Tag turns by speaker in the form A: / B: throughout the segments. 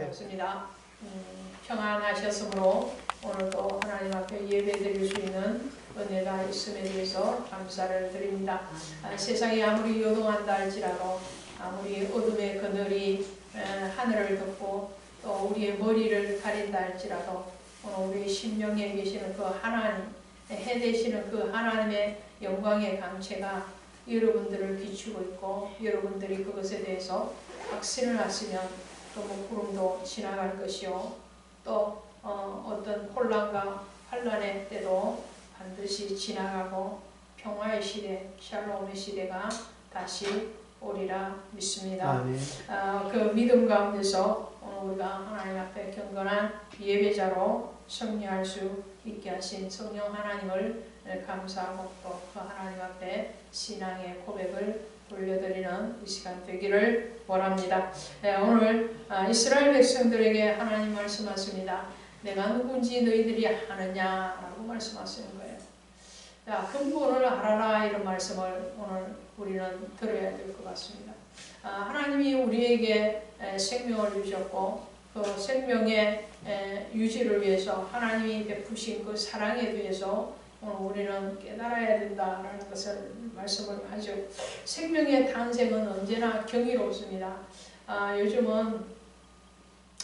A: 없습니다. 평안하셨으므로 오늘도 하나님 앞에 예배드릴 수 있는 은혜가 있음에 대해서 감사를 드립니다. 세상이 아무리 요동한다 할지라도, 아무리 어둠의 그늘이 하늘을 덮고 또 우리의 머리를 가린다 할지라도, 오늘 우리의 심령에 계시는 그 하나님, 해되시는 그 하나님의 영광의 강체가 여러분들을 비추고 있고, 여러분들이 그것에 대해서 확신을 하시면 또 구름도 지나갈 것이요, 또 어떤 혼란과 환란의 때도 반드시 지나가고 평화의 시대, 샬롬의 시대가 다시 오리라 믿습니다. 그 믿음 가운데서 오늘 우리가 하나님 앞에 경건한 예배자로 승리할 수 있게 하신 성령 하나님을 감사하고 또 그 하나님 앞에 신앙의 고백을 돌려드리는 이 시간 되기를 원합니다. 오늘 이스라엘 백성들에게 하나님 말씀하십니다. 내가 누군지 너희들이 아느냐라고 말씀하시는 거예요. 자, 근본을 알아라, 이런 말씀을 오늘 우리는 들어야 될 것 같습니다. 하나님이 우리에게 생명을 주셨고, 그 생명의 유지를 위해서 하나님이 베푸신 그 사랑에 대해서 오늘 우리는 깨달아야 된다라는 것을 말씀을 하죠. 생명의 탄생은 언제나 경이롭습니다. 요즘은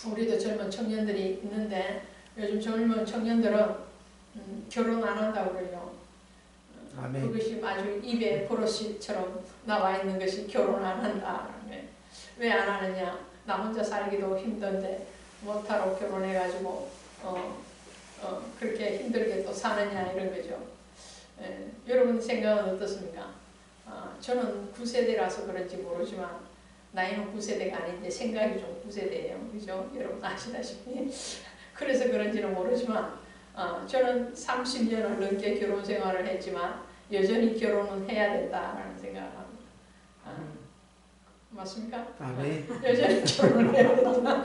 A: 우리도 젊은 청년들이 있는데, 요즘 젊은 청년들은 결혼 안 한다고 그래요. 아멘. 그것이 아주 입에 버릇처럼 나와 있는 것이 결혼 안 한다. 왜 안 하느냐? 나 혼자 살기도 힘든데 못하러 결혼해가지고 그렇게 힘들게 또 사느냐, 이런 거죠. 여러분 생각은 어떻습니까? 저는 9세대라서 그런지 모르지만 나이는 9세대가 아닌데 생각이 좀 9세대예요. 그죠? 여러분 아시다시피. 그래서 그런지는 모르지만 저는 30년을 넘게 결혼 생활을 했지만 여전히 결혼은 해야 된다라는 생각을 합니다. 맞습니까? 네. 여전히 결혼을 해야 된다.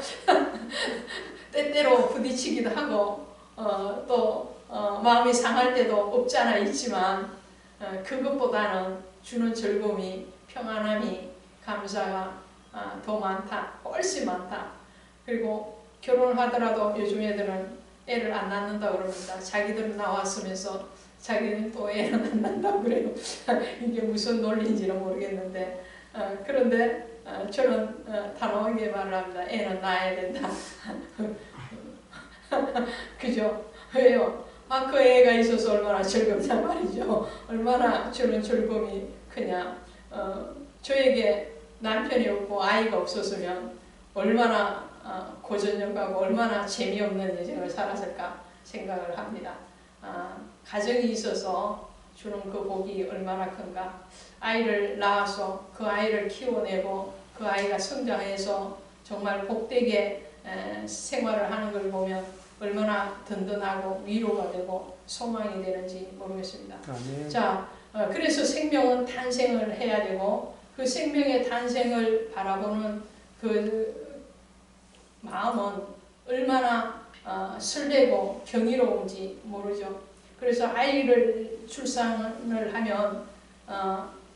A: 때때로 부딪히기도 하고 또 마음이 상할 때도 없지 않아 있지만 그것보다는 주는 즐거움이, 평안함이, 감사가 더 많다, 훨씬 많다. 그리고 결혼을 하더라도 요즘 애들은 애를 안 낳는다고 그럽니다. 자기들은 나왔으면서 자기는 또 애는 안 낳는다고 그래요. 이게 무슨 논리인지는 모르겠는데, 그런데 저는 단호하게 말을 합니다. 애는 낳아야 된다. 그죠? 왜요? 그 애가 있어서 얼마나 즐겁단 말이죠. 얼마나 저는 즐거움이 크냐. 저에게 남편이 없고 아이가 없었으면 얼마나 고전적하고 얼마나 재미없는 인생을 살았을까 생각을 합니다. 가정이 있어서 주는 그 복이 얼마나 큰가. 아이를 낳아서 그 아이를 키워내고 그 아이가 성장해서 정말 복되게 생활을 하는 걸 보면 얼마나 든든하고 위로가 되고 소망이 되는지 모르겠습니다. 자, 그래서 생명은 탄생을 해야 되고, 그 생명의 탄생을 바라보는 그 마음은 얼마나 설레고 경이로운지 모르죠. 그래서 아이를 출산을 하면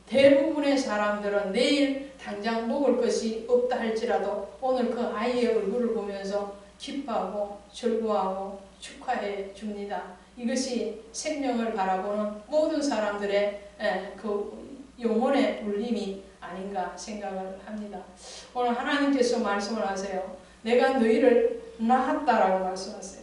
A: 대부분의 사람들은 내일 당장 먹을 것이 없다 할지라도 오늘 그 아이의 얼굴을 보면서 기뻐하고 즐거워하고 축하해 줍니다. 이것이 생명을 바라보는 모든 사람들의 그 영혼의 울림이 아닌가 생각을 합니다. 오늘 하나님께서 말씀을 하세요. 내가 너희를 낳았다라고 말씀하세요.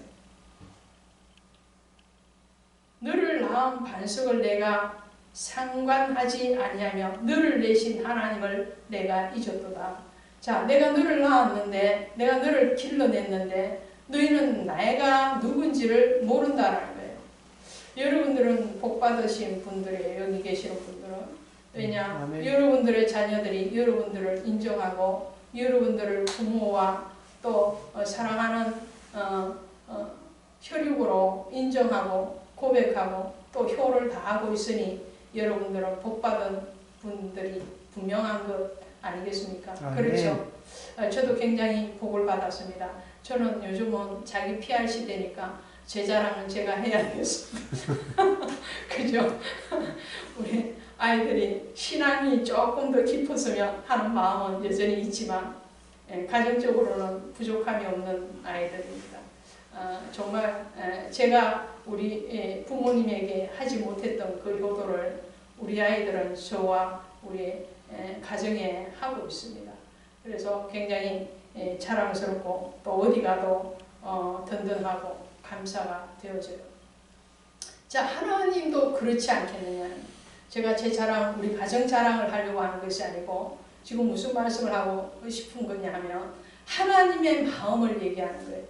A: 너를 낳은 반석을 내가 상관하지 아니하며 너를 내신 하나님을 내가 잊었도다. 자, 내가 너를 낳았는데, 내가 너를 길러냈는데 너희는 내가 누군지를 모른다라는 거예요. 여러분들은 복받으신 분들이에요. 여기 계시는 분들은. 왜냐? 여러분들의 자녀들이 여러분들을 인정하고 여러분들을 부모와 또 사랑하는 혈육으로 인정하고 고백하고 또 효를 다하고 있으니 여러분들은 복받은 분들이 분명한 것 아니겠습니까? 그렇죠? 저도 굉장히 복을 받았습니다. 저는 요즘은 자기 PR 시대니까 제 자랑은 제가 해야 되겠습니다. 그죠? 우리 아이들이 신앙이 조금 더 깊었으면 하는 마음은 여전히 있지만 가정적으로는 부족함이 없는 아이들입니다. 정말 제가 우리 부모님에게 하지 못했던 그 효도를 우리 아이들은 저와 우리 가정에 하고 있습니다. 그래서 굉장히 자랑스럽고 또 어디 가도 든든하고 감사가 되어져요. 자, 하나님도 그렇지 않겠느냐. 제가 제 자랑, 우리 가정 자랑을 하려고 하는 것이 아니고 지금 무슨 말씀을 하고 싶은 거냐 하면 하나님의 마음을 얘기하는 거예요.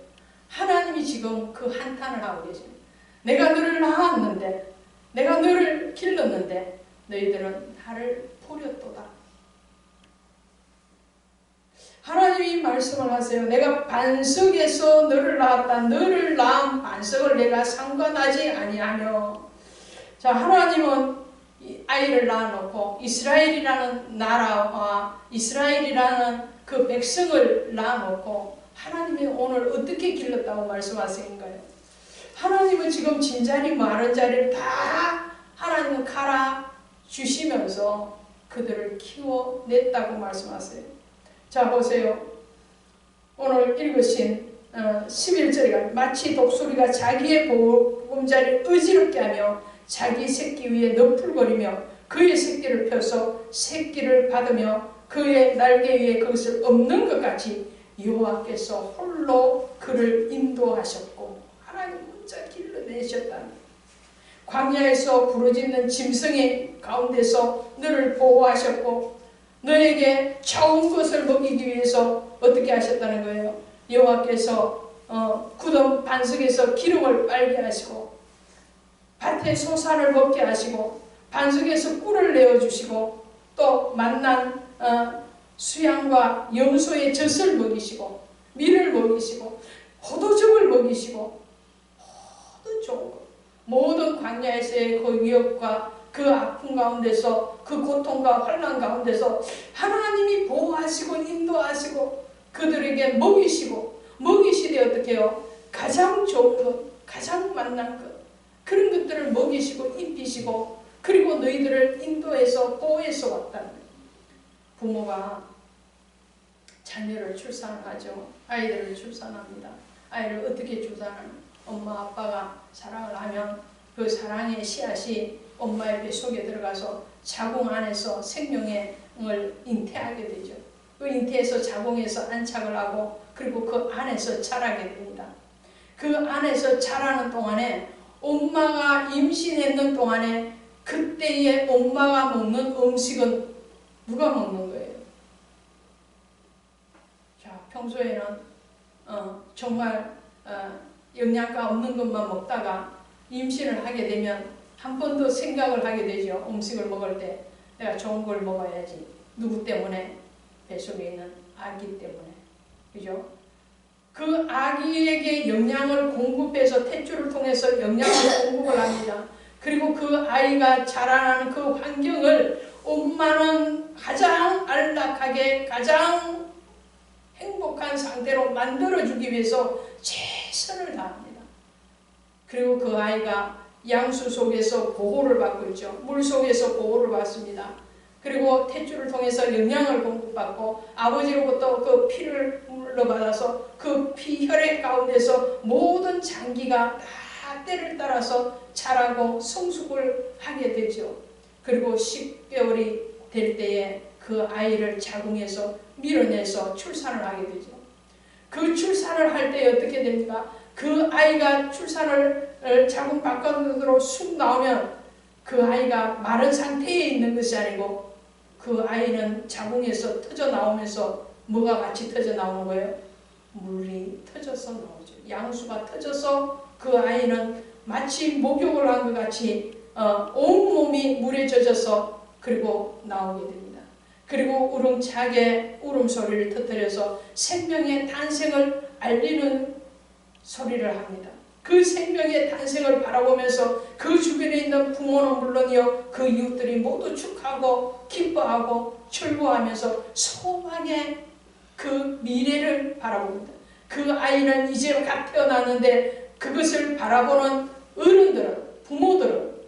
A: 하나님이 지금 그 한탄을 하고 계십니다. 내가 너를 낳았는데, 내가 너를 길렀는데 너희들은 나를 버렸도다. 하나님이 말씀을 하세요. 내가 반석에서 너를 낳았다. 너를 낳은 반석을 내가 상관하지 아니하며. 자, 하나님은 아이를 낳아놓고 이스라엘이라는 나라와 이스라엘이라는 그 백성을 낳아놓고 하나님이 오늘 어떻게 길렀다고 말씀하시는가요? 하나님은 지금 진자리 마른 자리를 다 하나님은 갈아 주시면서 그들을 키워냈다고 말씀하세요. 자, 보세요. 오늘 읽으신 11절에 마치 독수리가 자기의 보금자리를 어지럽게 하며 자기 새끼 위에 너풀거리며 그의 새끼를 펴서 새끼를 받으며 그의 날개 위에 그것을 엎는 것 같이 여호와께서 홀로 그를 인도하셨고 하나님 혼자 길러내셨다. 광야에서 부르짖는 짐승의 가운데서 너를 보호하셨고 너에게 좋은 것을 먹이기 위해서 어떻게 하셨다는 거예요? 여호와께서 굳은 반석에서 기름을 빨게 하시고 밭에 소산을 먹게 하시고 반석에서 꿀을 내어주시고 또 만난 수양과 염소의 젖을 먹이시고 밀을 먹이시고 포도즙을 먹이시고 모든 좋은 것, 모든 광야에서의 그 위협과 그 아픔 가운데서 그 고통과 환난 가운데서 하나님이 보호하시고 인도하시고 그들에게 먹이시되 어떻게 해요? 가장 좋은 것, 가장 만난 것, 그런 것들을 먹이시고 입히시고 그리고 너희들을 인도해서 보호해서 왔다는 거예요. 부모가 자녀를 출산하죠. 아이들을 출산합니다. 아이를 어떻게 출산하냐? 엄마 아빠가 사랑을 하면 그 사랑의 씨앗이 엄마의 뱃속에 들어가서 자궁 안에서 생명을 잉태하게 되죠. 그 잉태해서 자궁에서 안착을 하고 그리고 그 안에서 자라게 됩니다. 그 안에서 자라는 동안에 엄마가 임신했는 동안에 그때의 엄마가 먹는 음식은 누가 먹는 거예요? 자, 평소에는 정말 영양가 없는 것만 먹다가 임신을 하게 되면 한 번 더 생각을 하게 되죠. 음식을 먹을 때 내가 좋은 걸 먹어야지. 누구 때문에? 뱃속에 있는 아기 때문에. 그죠? 그 아기에게 영양을 공급해서 탯줄을 통해서 영양을 공급을 합니다. 그리고 그 아이가 자라나는 그 환경을 엄마는 가장 안락하게 가장 행복한 상태로 만들어주기 위해서 최선을 다합니다. 그리고 그 아이가 양수 속에서 보호를 받고 있죠. 물 속에서 보호를 받습니다. 그리고 탯줄을 통해서 영양을 공급받고 아버지로부터 그 피를 물러받아서 그 피혈액 가운데서 모든 장기가 다 때를 따라서 자라고 성숙을 하게 되죠. 그리고 10개월이 될 때에 그 아이를 자궁에서 밀어내서 출산을 하게 되죠. 그 출산을 할 때 어떻게 됩니까? 그 아이가 출산을 자궁 바깥으로 쑥 나오면 그 아이가 마른 상태에 있는 것이 아니고 그 아이는 자궁에서 터져 나오면서 뭐가 같이 터져 나오는 거예요? 물이 터져서 나오죠. 양수가 터져서 그 아이는 마치 목욕을 한 것 같이 온몸이 물에 젖어서 그리고 나오게 됩니다. 그리고 우렁차게 울음소리를 터뜨려서 생명의 탄생을 알리는 소리를 합니다. 그 생명의 탄생을 바라보면서 그 주변에 있는 부모는 물론이요 그 이웃들이 모두 축하하고 기뻐하고 즐거워하면서 소망의 그 미래를 바라봅니다. 그 아이는 이제 갓 태어났는데 그것을 바라보는 어른들은, 부모들은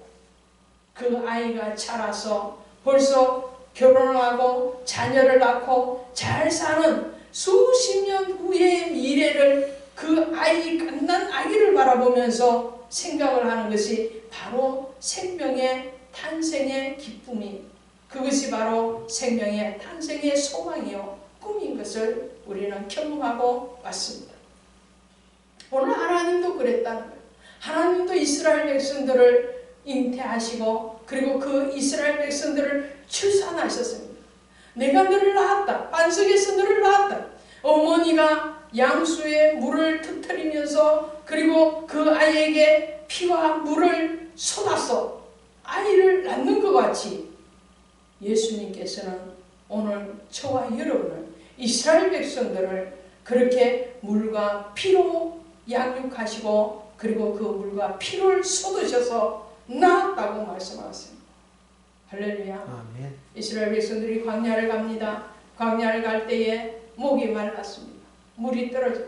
A: 그 아이가 자라서 벌써 결혼을 하고 자녀를 낳고 잘 사는 수십 년 후의 미래를 그 아이, 갓난 아기를 바라보면서 생각을 하는 것이 바로 생명의 탄생의 기쁨이, 그것이 바로 생명의 탄생의 소망이요 꿈인 것을 우리는 경험하고 왔습니다. 오늘 하나님도 그랬다는 거예요. 하나님도 이스라엘 백성들을 잉태하시고 그리고 그 이스라엘 백성들을 출산하셨습니다. 내가 너를 낳았다. 반석에서 너를 낳았다. 어머니가 양수에 물을 터뜨리면서 그리고 그 아이에게 피와 물을 쏟아서 아이를 낳는 것 같이 예수님께서는 오늘 저와 여러분을, 이스라엘 백성들을 그렇게 물과 피로 양육하시고 그리고 그 물과 피를 쏟으셔서 낳았다고 말씀하셨습니다. 할렐루야.
B: 아멘.
A: 이스라엘 백성들이 광야를 갑니다. 광야를 갈 때에 목이 말랐습니다. 물이 떨어져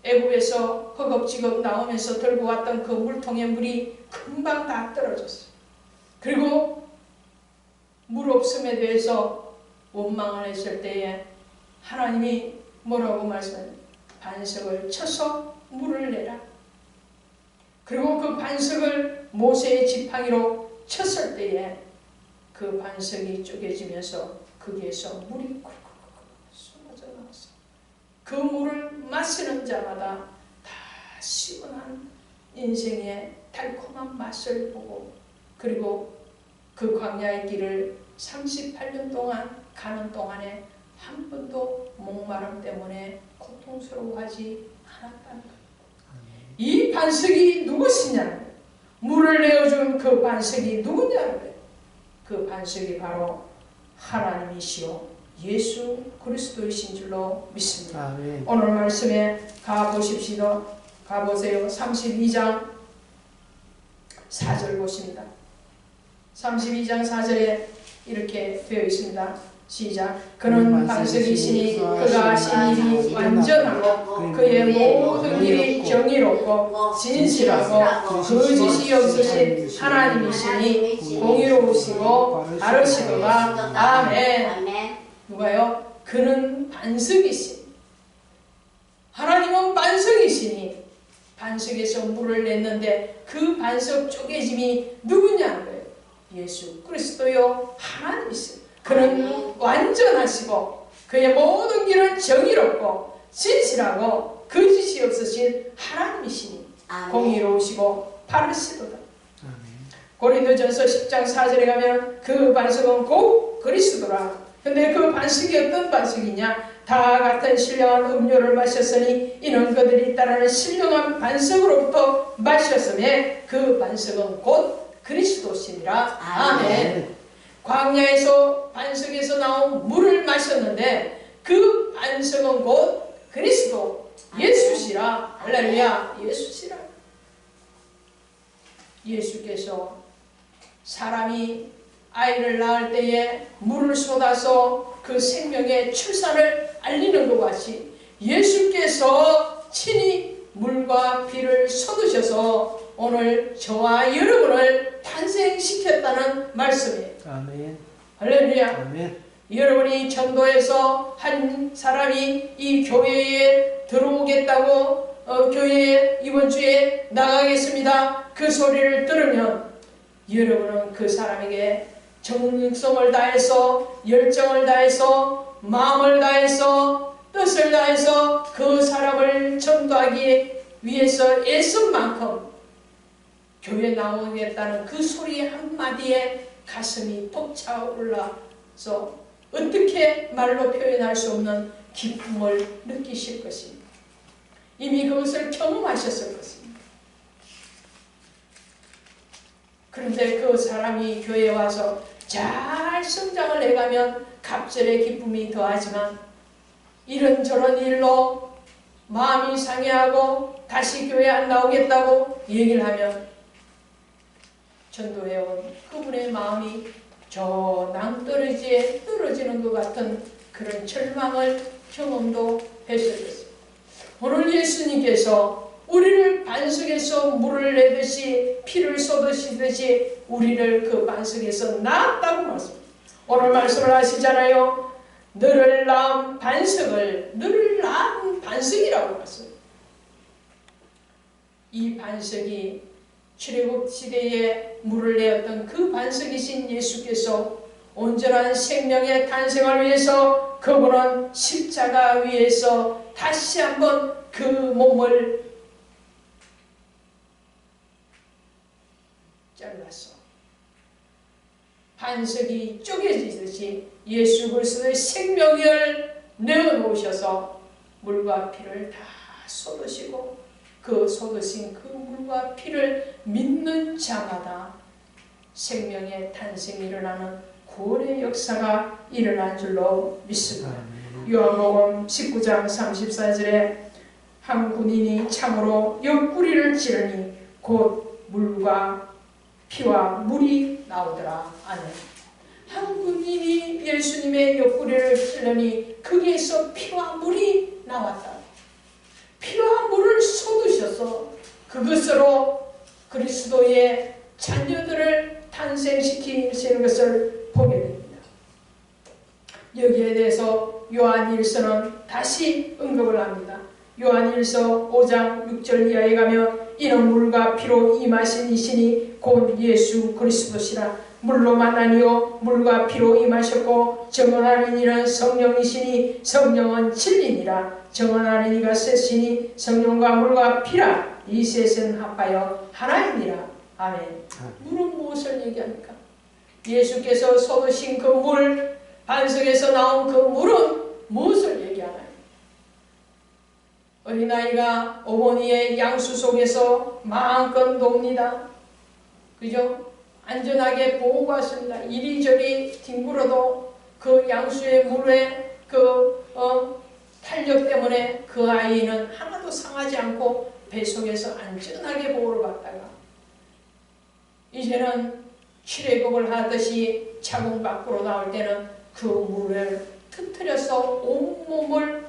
A: 애굽에서 허겁지겁 나오면서 들고 왔던 그 물통의 물이 금방 다 떨어졌어요. 그리고 물 없음에 대해서 원망을 했을 때에 하나님이 뭐라고 말씀하셨나요? 반석을 쳐서 물을 내라. 그리고 그 반석을 모세의 지팡이로 쳤을 때에 그 반석이 쪼개지면서 거기에서 물이 꿀꿀꿀 쏟아져 나왔어요. 그 물을 마시는 자마다 다 시원한 인생의 달콤한 맛을 보고 그리고 그 광야의 길을 38년 동안 가는 동안에 한 번도 목마름 때문에 고통스러워하지 않았다는 거예요. 이 반석이 누구시냐는 거예요. 물을 내어준 그 반석이 누구냐는 거예요. 그 반석이 바로 하나님이시오 예수 그리스도이신 줄로 믿습니다.
B: 아멘.
A: 오늘 말씀에 가보십시오. 가보세요. 32장 4절 보십니다. 32장 4절에 이렇게 되어 있습니다. 시작. 그는 반석이시니 그가 하신 일이 완전하고 그의 모든 일이 정의롭고 진실하고 거짓이 없으신 하나님이시니 공의로우시고 바르시도다. 아멘. 누가요? 그는 반석이시니, 하나님은 반석이시니 반석에서 물을 냈는데 그 반석 쪼개짐이 누구냐는 거예요. 예수 그리스도요 하나님이시니 그는 완전하시고 그의 모든 길은 정의롭고 진실하고 거짓이 없으신 하나님이시니 공의로우시고 바르시도다. 고린도전서 10장 4절에 가면 그 반석은 곧 그리스도라. 근데 그 반석이 어떤 반석이냐? 다 같은 신령한 음료를 마셨으니 이는 그들이 따르는 신령한 반석으로부터 마셨음에 그 반석은 곧 그리스도시니라. 아멘. 광야에서 반석에서 나온 물을 마셨는데 그 반석은 곧 그리스도 예수시라. 할렐루야. 예수시라. 예수께서 사람이 아이를 낳을 때에 물을 쏟아서 그 생명의 출산을 알리는 것 같이 예수께서 친히 물과 피를 쏟으셔서 오늘 저와 여러분을 탄생시켰다는 말씀이에요.
B: 아멘.
A: 할렐루야.
B: 아멘.
A: 여러분이 전도해서 한 사람이 이 교회에 들어오겠다고 교회에 이번 주에 나가겠습니다. 그 소리를 들으면 여러분은 그 사람에게 정성을 다해서 열정을 다해서 마음을 다해서 뜻을 다해서 그 사람을 전도하기 위해서 애쓴 만큼 교회 나오겠다는 그 소리 한마디에 가슴이 벅차올라서 어떻게 말로 표현할 수 없는 기쁨을 느끼실 것입니다. 이미 그것을 경험하셨을 것입니다. 그런데 그 사람이 교회에 와서 잘 성장을 해가면 갑절의 기쁨이 더하지만 이런저런 일로 마음이 상해하고 다시 교회 안 나오겠다고 얘기를 하면 전도해온 그분의 마음이 저 낭떠러지에 떨어지는 것 같은 그런 절망을 경험도 했을 것입니다. 오늘 예수님께서 우리를 반석에서 물을 내듯이 피를 쏟으시듯이 우리를 그 반석에서 낳았다고 말씀합니다. 오늘 말씀을 하시잖아요. 너를 낳은 반석을 너를 낳은 반석이라고 봤어요. 이 반석이 출애굽 시대에 물을 내었던 그 반석이신 예수께서 온전한 생명의 탄생을 위해서 그분은 십자가 위에서 다시 한번 그 몸을 잘라서 반석이 쪼개지듯이 예수 그리스도의 생명을 내어놓으셔서 물과 피를 다 쏟으시고 그 쏟으신 그 물과 피를 믿는 자마다 생명의 탄생이 일어나는 구원의 역사가 일어난 줄로 믿습니다. 요한복음 19장 34절에 한 군인이 창으로 옆구리를 찌르니 곧 물과 피와 물이 나오더라. 아멘. 한 군인이 예수님의 옆구리를 찔러니 거기에서 피와 물이 나왔다. 피와 물을 쏟으셔서 그것으로 그리스도의 자녀들을 탄생시키시는 것을 보게 됩니다. 여기에 대해서 요한일서는 다시 언급을 합니다. 요한일서 5장 6절 이하에 가면 이는 물과 피로 임하신 이시니 곧 예수 그리스도시라. 물로만 아니요 물과 피로 임하셨고 정언하는 이는 성령이시니 성령은 진리니라. 정언하는 이가 셋이니 성령과 물과 피라. 이 셋은 합하여 하나이니라. 아멘. 물은 무엇을 얘기합니까? 예수께서 쏟으신 그 물, 반석에서 나온 그 물은 무엇을 얘기하나요? 어린아이가 어머니의 양수 속에서 마음껏 놉니다. 그죠? 안전하게 보호받습니다. 이리저리 뒹굴어도 그 양수의 물의 탄력 때문에 그 아이는 하나도 상하지 않고 배 속에서 안전하게 보호를 받다가 이제는 출애굽을 하듯이 자궁 밖으로 나올 때는 그 물을 터뜨려서 온몸을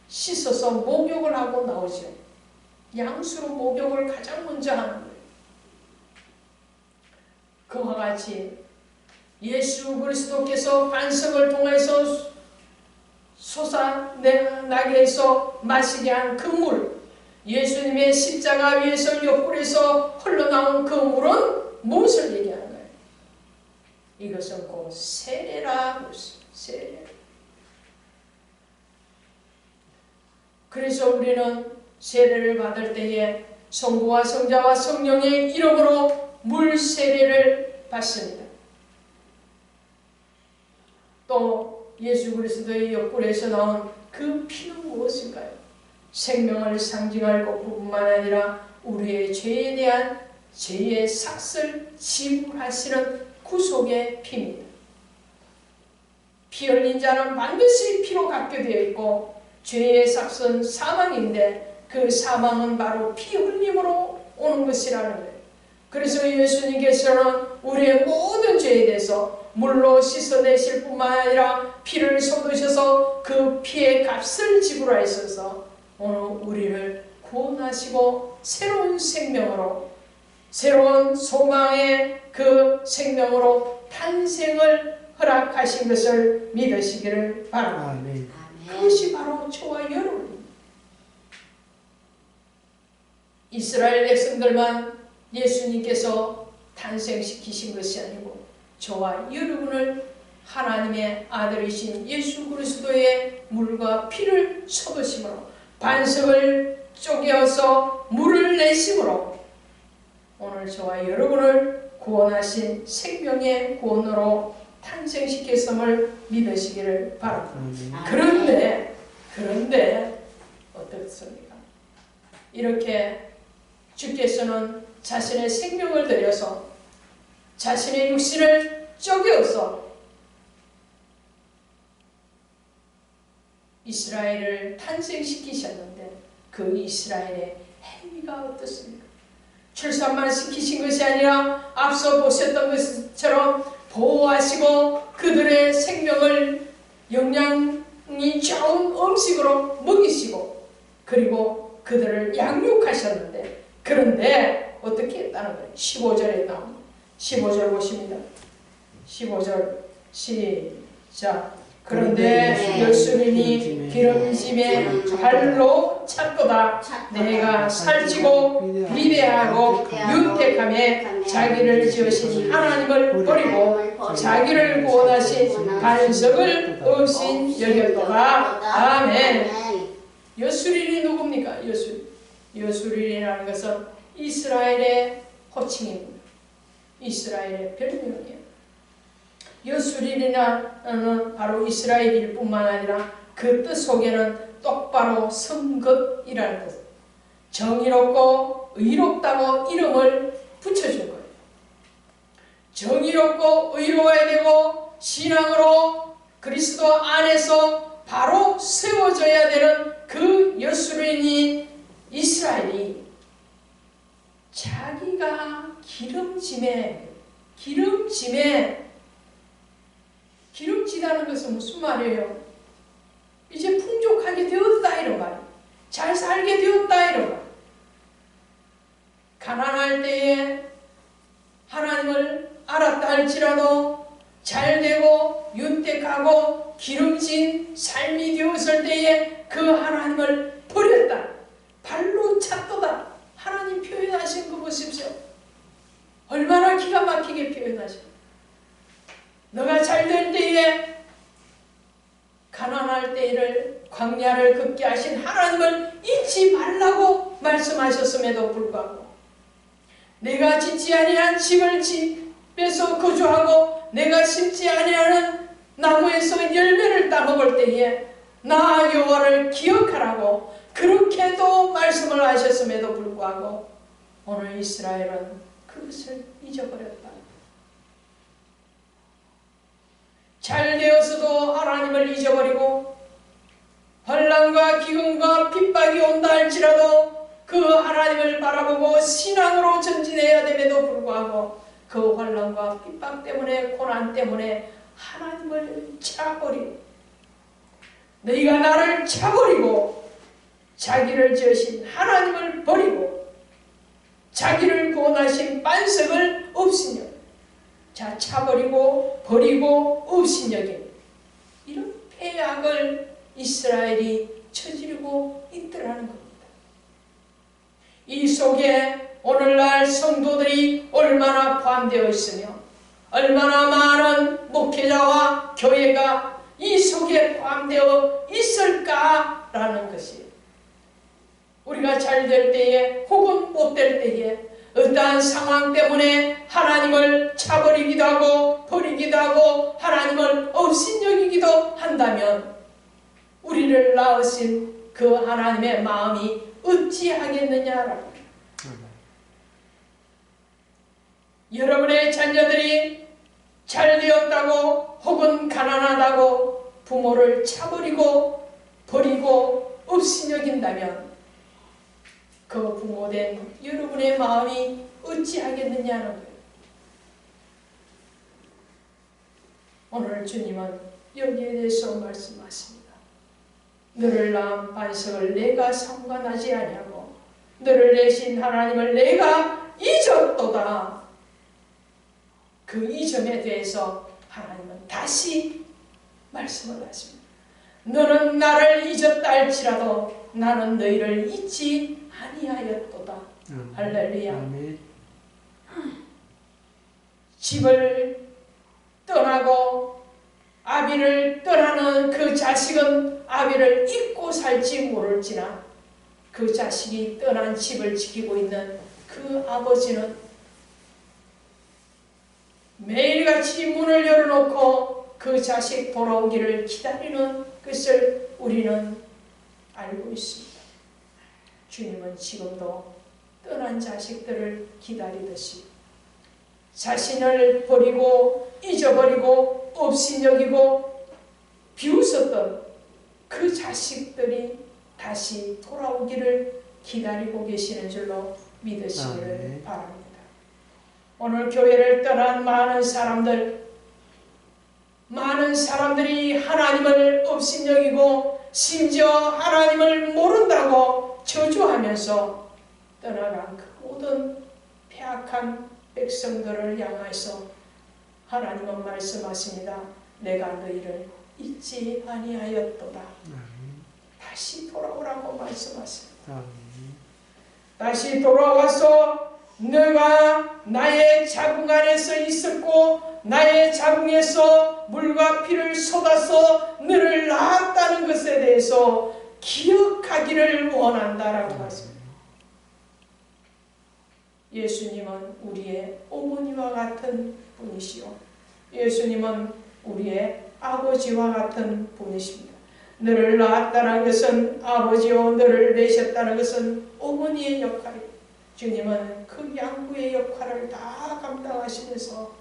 A: 씻어서 목욕을 하고 나오죠. 양수로 목욕을 가장 먼저 하는 거예요. 그와 같이 예수 그리스도께서 반석을 통해서 솟아나게 해서 마시게 한 그 물, 예수님의 십자가 위에서 옆구리에서 흘러나온 그 물은 무엇을 얘기하는 거예요? 이것은 곧 세례라. 세례. 그래서 우리는 세례를 받을 때에 성부와 성자와 성령의 이름으로 물 세례를 받습니다. 또 예수 그리스도의 옆구리에서 나온 그 피는 무엇일까요? 생명을 상징할 것뿐만 아니라 우리의 죄에 대한 죄의 삭을 지불하시는 구속의 피입니다. 피 흘린 자는 반드시 피로 갖게 되어 있고 죄의 삭은 사망인데 그 사망은 바로 피 흘림으로 오는 것이라는 거예요. 그래서 예수님께서는 우리의 모든 죄에 대해서 물로 씻어내실 뿐만 아니라 피를 쏟으셔서 그 피의 값을 지불하셔서 오늘 우리를 구원하시고 새로운 생명으로, 새로운 소망의 그 생명으로 탄생을 허락하신 것을 믿으시기를 바랍니다. 아멘. 그것이 바로 저와 여러분입니다. 이스라엘 백성들만 예수님께서 탄생시키신 것이 아니고 저와 여러분을 하나님의 아들이신 예수 그리스도의 물과 피를 쏟으심으로 반석을 쪼개어서 물을 내심으로 오늘 저와 여러분을 구원하신 생명의 구원으로 탄생시켰음을 믿으시기를 바랍니다. 그런데 어떻습니까? 이렇게 주께서는 자신의 생명을 들여서 자신의 육신을 쪼개어서 이스라엘을 탄생시키셨는데 그 이스라엘의 행위가 어떻습니까? 출산만 시키신 것이 아니라 앞서 보셨던 것처럼 보호하시고 그들의 생명을 영양이 좋은 음식으로 먹이시고 그리고 그들을 양육하셨는데 그런데 어떻게 했다는 거예요? 15절에 나옵니다. 15절 보십니다. 15절 시작. 그런데 예수님이 기름짐에 발로 찼도다. 내가 살찌고 비대하고 윤택함에 자기를 지으신 하나님을 버리고 자기를 구원하신 반석을 없인 여겼도다. 아멘. 여수린이 누굽니까? 여수린이라는 것은 이스라엘의 호칭입니다. 이스라엘의 별명이에요. 여수린이라는 바로 이스라엘일 뿐만 아니라 그 뜻 속에는 똑바로 선 것이라는 것, 정의롭고 의롭다고 이름을 붙여준 거예요. 정의롭고 의로워야 되고 신앙으로 그리스도 안에서 바로 세워져야 되는 그 여수린이 이스라엘이 자기가 기름지다는 것은 무슨 말이에요? 이제 풍족하게 되었다 이런 말이에요. 잘 살게 되었다 이런 말. 가난할 때에 하나님을 알았다 할지라도 잘되고 윤택하고 기름진 삶이 되었을 때에 그 하나님을 버렸다. 발로 찼도다. 하나님 표현하신 거 보십시오. 얼마나 기가 막히게 표현하십니까? 너가 잘될 때에 가난할 때를 광야를 걷게 하신 하나님을 잊지 말라고 말씀하셨음에도 불구하고 내가 짓지 아니한 집에서 거주하고 내가 심지 아니하는 나무에서 열매를 따먹을 때에 나 여호와를 기억하라고 그렇게도 말씀을 하셨음에도 불구하고 오늘 이스라엘은 그것을 잊어버렸다. 잘 되어서도 하나님을 잊어버리고 환난과 기근과 핍박이 온다 할지라도 그 하나님을 바라보고 신앙으로 전진해야 됨에도 불구하고 그 환난과 핍박 때문에 고난 때문에 하나님을 차버리고 너희가 나를 차버리고 자기를 지으신 하나님을 버리고 자기를 구원하신 반석을 없이냐. 자, 차버리고 버리고 없인 여긴 이런 폐악을 이스라엘이 저지르고 있더라는 겁니다. 이 속에 오늘날 성도들이 얼마나 포함되어 있으며 얼마나 많은 목회자와 교회가 이 속에 포함되어 있을까라는 것이 우리가 잘 될 때에 혹은 못 될 때에 어떠한 상황 때문에 하나님을 차버리기도 하고 버리기도 하고 하나님을 업신여기기도 한다면 우리를 낳으신 그 하나님의 마음이 어찌하겠느냐라고. 여러분의 자녀들이 잘되었다고 혹은 가난하다고 부모를 차버리고 버리고 업신여긴다면 그 부모된 여러분의 마음이 어찌하겠느냐는 거예요. 오늘 주님은 여기에 대해서 말씀하십니다. 너를 낳은 반석을 내가 상관하지 아니하고 너를 내신 하나님을 내가 잊었도다. 그 이점에 대해서 하나님은 다시 말씀을 하십니다. 너는 나를 잊었다 할지라도 나는 너희를 잊지 아니하였도다. 할렐루야. 집을 떠나고 아비를 떠나는 그 자식은 아비를 잊고 살지 모를지나 그 자식이 떠난 집을 지키고 있는 그 아버지는 매일같이 문을 열어놓고 그 자식 돌아오기를 기다리는 것을 우리는 알고 있습니다. 주님은 지금도 떠난 자식들을 기다리듯이 자신을 버리고 잊어버리고 업신여기고 비웃었던 그 자식들이 다시 돌아오기를 기다리고 계시는 줄로 믿으시기를 바랍니다. 오늘 교회를 떠난 많은 사람들이 하나님을 업신여기고 심지어 하나님을 모른다고 저주하면서 떠나간 그 모든 폐악한 백성들을 향해서 하나님은 말씀하십니다. 내가 너희를 잊지 아니하였도다. 다시 돌아오라고 말씀하세요. 다시 돌아와서 너가 나의 자궁 안에서 있었고 나의 자궁에서 물과 피를 쏟아서 너를 낳았다는 것에 대해서 기억하기를 원한다라고 말씀합니다. 예수님은 우리의 어머니와 같은 분이시요, 예수님은 우리의 아버지와 같은 분이십니다. 너를 낳았다는 것은 아버지요, 너를 내셨다는 것은 어머니의 역할이에요. 주님은 그 양부의 역할을 다 감당하시면서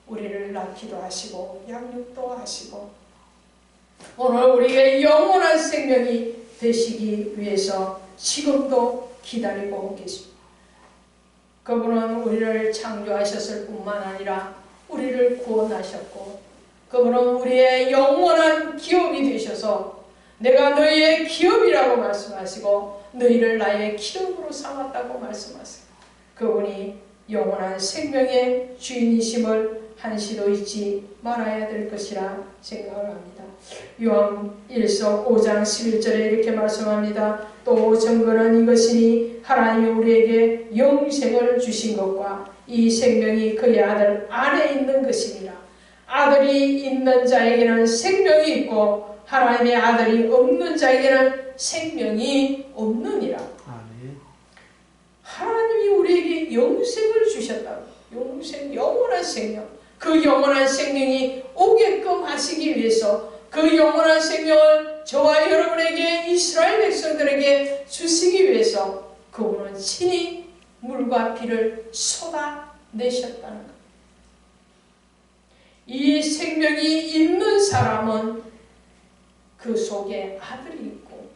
A: 우리를 낳기도 하시고 양육도 하시고 오늘 우리의 영원한 생명이 되시기 위해서 지금도 기다리고 계십니다. 그분은 우리를 창조하셨을 뿐만 아니라 우리를 구원하셨고 그분은 우리의 영원한 기업이 되셔서 내가 너희의 기업이라고 말씀하시고 너희를 나의 기업으로 삼았다고 말씀하세요. 그분이 영원한 생명의 주인이심을 한시도 잊지 말아야 될 것이라 생각을 합니다. 요한 1서 5장 11절에 이렇게 말씀합니다. 또 증거는 이것이니 하나님이 우리에게 영생을 주신 것과 이 생명이 그의 아들 안에 있는 것이니라. 아들이 있는 자에게는 생명이 있고 하나님의 아들이 없는 자에게는 생명이 없느니라. 하나님이 우리에게 영생을 주셨다고. 영생, 영원한 생명. 그 영원한 생명이 오게끔 하시기 위해서 그 영원한 생명을 저와 여러분에게 이스라엘 백성들에게 주시기 위해서 그분은 친히 물과 피를 쏟아내셨다는 것. 이 생명이 있는 사람은 그 속에 아들이 있고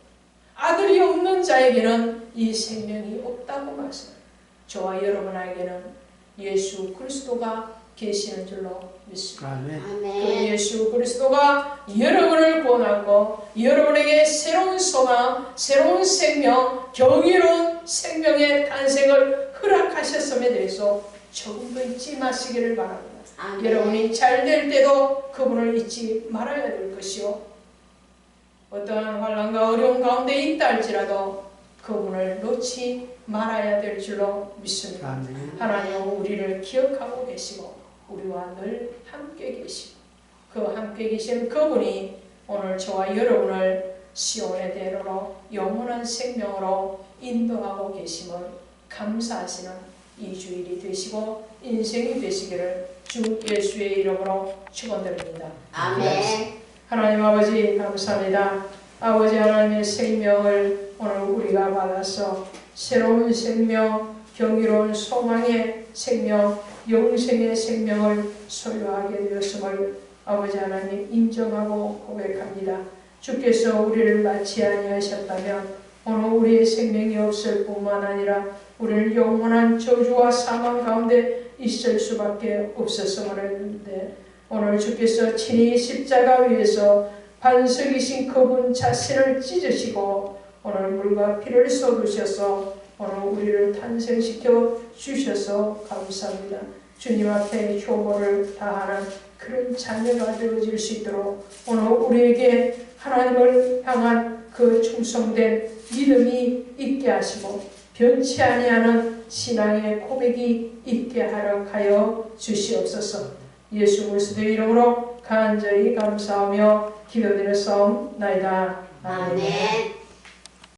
A: 아들이 없는 자에게는 이 생명이 없다고 말씀합니다. 저와 여러분에게는 예수 그리스도가 계시는 줄로 믿습니다. 아멘. 그 예수 그리스도가 여러분을 구원하고 여러분에게 새로운 소망, 새로운 생명, 경이로운 생명의 탄생을 허락하셨음에 대해서 조금 더 잊지 마시기를 바랍니다. 아멘. 여러분이 잘 될 때도 그분을 잊지 말아야 될 것이요, 어떠한 환난과 어려움 가운데 있다 할지라도 그분을 놓지 말아야 될 줄로 믿습니다. 아멘. 하나님은 우리를 기억하고 계시고 우리와 늘 함께 계시고 그 함께 계신 그분이 오늘 저와 여러분을 시온의 대로로 영원한 생명으로 인도하고 계심을 감사하시는 이 주일이 되시고 인생이 되시기를 주 예수의 이름으로 축원드립니다. 아멘. 하나님 아버지 감사합니다. 아버지 하나님의 생명을 오늘 우리가 받아서 새로운 생명, 경이로운 소망의 생명, 영생의 생명을 소유하게 되었음을 아버지 하나님 인정하고 고백합니다. 주께서 우리를 낳지 아니하셨다면 오늘 우리의 생명이 없을 뿐만 아니라 우리를 영원한 저주와 사망 가운데 있을 수밖에 없었음을 했는데 오늘 주께서 친히 십자가 위에서 반석이신 그분 자신을 찢으시고 오늘 물과 피를 쏟으셔서 오늘 우리를 탄생시켜 주셔서 감사합니다. 주님 앞에 효고를 다하는 그런 자녀가 되어질 수 있도록 오늘 우리에게 하나님을 향한 그 충성된 믿음이 있게 하시고 변치 아니하는 신앙의 고백이 있게 하여 주시옵소서. 예수 그리스도의 이름으로 간절히 감사하며 기도드렸사옵나이다. 아멘.